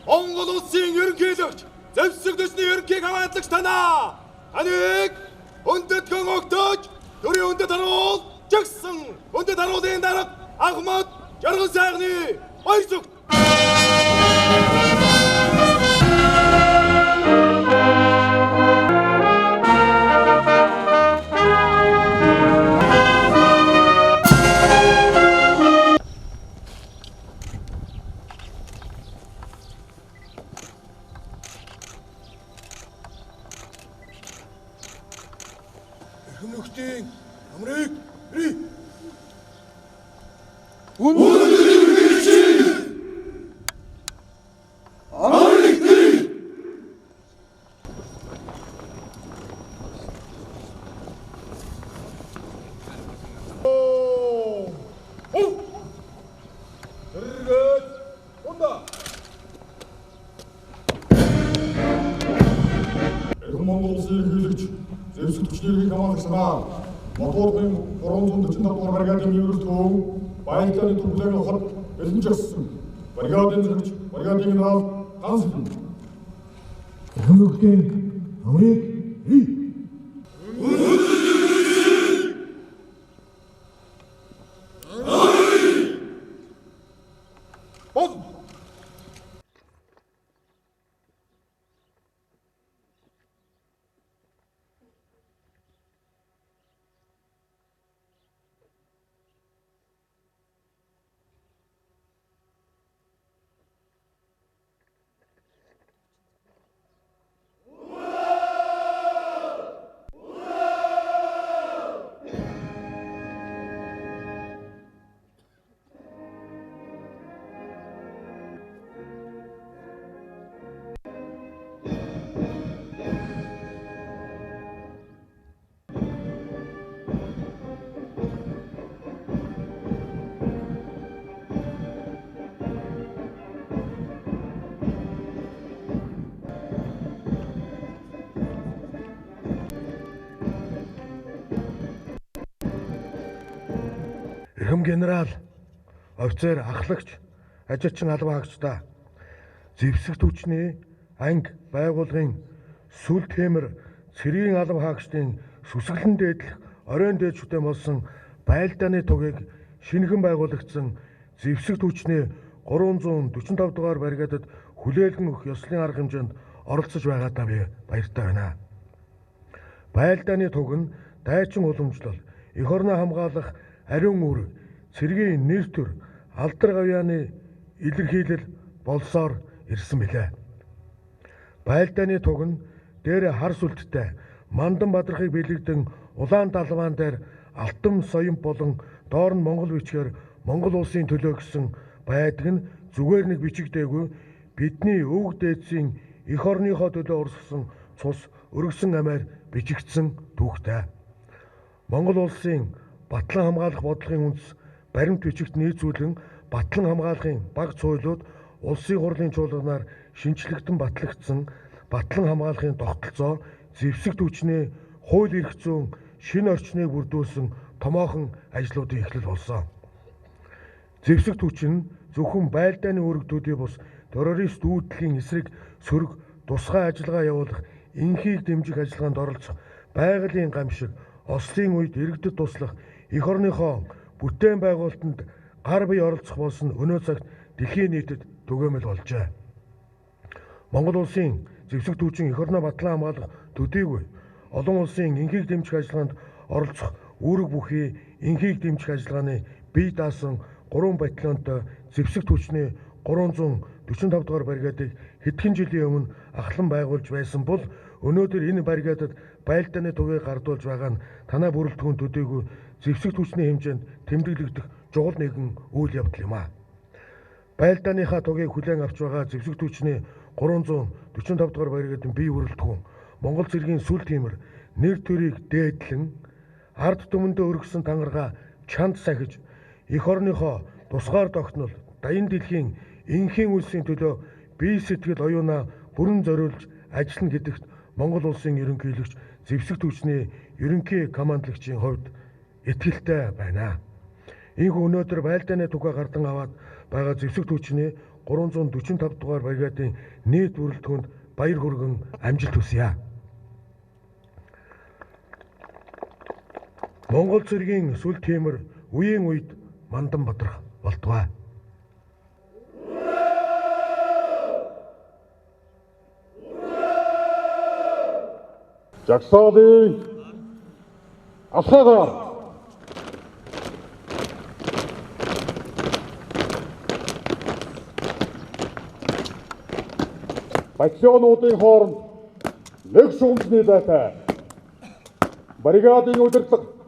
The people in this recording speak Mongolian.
Монгол улсын ерөнхийлөгч зэвсэг төсний ерөнхий хамгааллагч танаа. Таныг өндөдгөн өгтөж төрийн өндөд харуул жигсэн өндөд харуулын дарга Ахмад Жаргал сайхны баяр зүгт. Нөхдийн намрыг ирээ. Монгол улсын ерөнхийлөгч зэвсэг төчнэрийн хамгаалалтаа Мотуудын 345 дугаар бригадын ерөнхийлөгч Баялдааны төвлөрийн хот бэлэн жагсан бригадын зөвч бригадын генерал Ганцхан Нөхдийн намрыг ирээ. Эрхэм генерал, офицер, ахлагч, ажилчин албан хаагчдаа зэвсэг түвшний анги байгуулгын сүл темэр цэргийн албан хаагчдын сүсгэлэн дээдлэх оройн дээдчүүдтэй болсон Баялдааны тугийг шинэхэн байгуулагдсан зэвсэг түвшний 345 дугаар бригадад хүлээлгэн өгөх ёслолын арга хэмжээнд оролцож байгаадаа би баяртай байна. Баялдааны туг нь дайчин уламжлал, эх орноо хамгаалах ариун үүрэг, цэргийн нэр төр, алдар гавьяаны илэрхийлэл болсоор ирсэн билээ. Баялдааны туг нь дээр хар сүлттэй Мандан бадрахыг бэлэгдэн улаан далваан дээр алтан соён болон доор нь Монгол бичгээр Монгол улсын төлөө гэсэн байдаг нь зүгээр нэг бичигдээгүй бидний өвөг дээдсийн эх орныхоо төлөө урсгасан цус өргөсөн амиар бичигдсэн түүхтэй. Монгол улсын батлан хамгаалах бодлогын үндэс баримт бичигт нийцүүлэн батлан хамгаалахын баг цуйлууд улсын хурлын чуулганаар шинжлэгдэн батлагдсан батлан хамгаалахын тогтолцоо зэвсэг түвшний хууль эрх зүйн шинэ орчныг бүрдүүлсэн томоохон ажлуудын эхлэл болсон. Зэвсэг түвш нь зөвхөн Баялдааны үүрэг төдий бус террорист үүдлийн эсрэг сөрөг тусгай ажиллагаа явуулах энхийг дэмжих ажиллагаанд оролцох байгалийн гамшиг Ослын үед иргэдэд туслах эх орныхоо бүтээн байгуулалтанд гар бие оролцох болсон өнөө цагт дэлхийн нийтэд түгээмэл болжээ. Монгол улсын зэвсэг түвшин эх орноо батлан хамгаалах төдийгүй олон улсын энхийг дэмжих ажиллагаанд оролцох үүрэг бүхий энхийг дэмжих ажиллагааны бие даасан 3 батальонтой зэвсэг түвшний 345 дугаар бригадыг хэдхэн жилийн өмнө ахлан байгуулж байсан бол өнөөдөр энэ бригадад Баялдааны тугийг гардуулж байгаа нь танай бүрэлдэхүүн төдийгүй зэвсэг түвшний хэмжээнд тэмдэглэгдэх чухал нэгэн үйл явдал юм а. Баялдааныхаа тугийг хүлээн авч байгаа зэвсэг түвшний 345 дугаар бригадын бие бүрэлдэхүүн Монгол цэргийн сүл тиймэр нэр төрийг дээдлэн ард түмэндээ өргөсөн тангараа чанд сахиж эх орныхоо тусгаар тогтнол даян дэлхийн энхийн үлсийн төлөө бие сэтгэл оюунаа бүрэн зориулж ажиллана гэдэгт Монгол улсын ерөнхийлөгч зэвсэг түвшний ерөнхий командлагчийн хувьд итгэлтэй байна. Ийхүү өнөөдөр Баялдааны тугаа гардан аваад байгаа зэвсэг түвшний 345 дугаар бригадын нийт бүрэлдэхүүнд баяр хүргэн амжилт хүсье. Монгол цэргийн сүл темир үеийн үед мандан бодрох болтугай. Жагсаалын алхаагаар батальонуудын хооронд нэг шүүмжний байтай бригадын удирдлага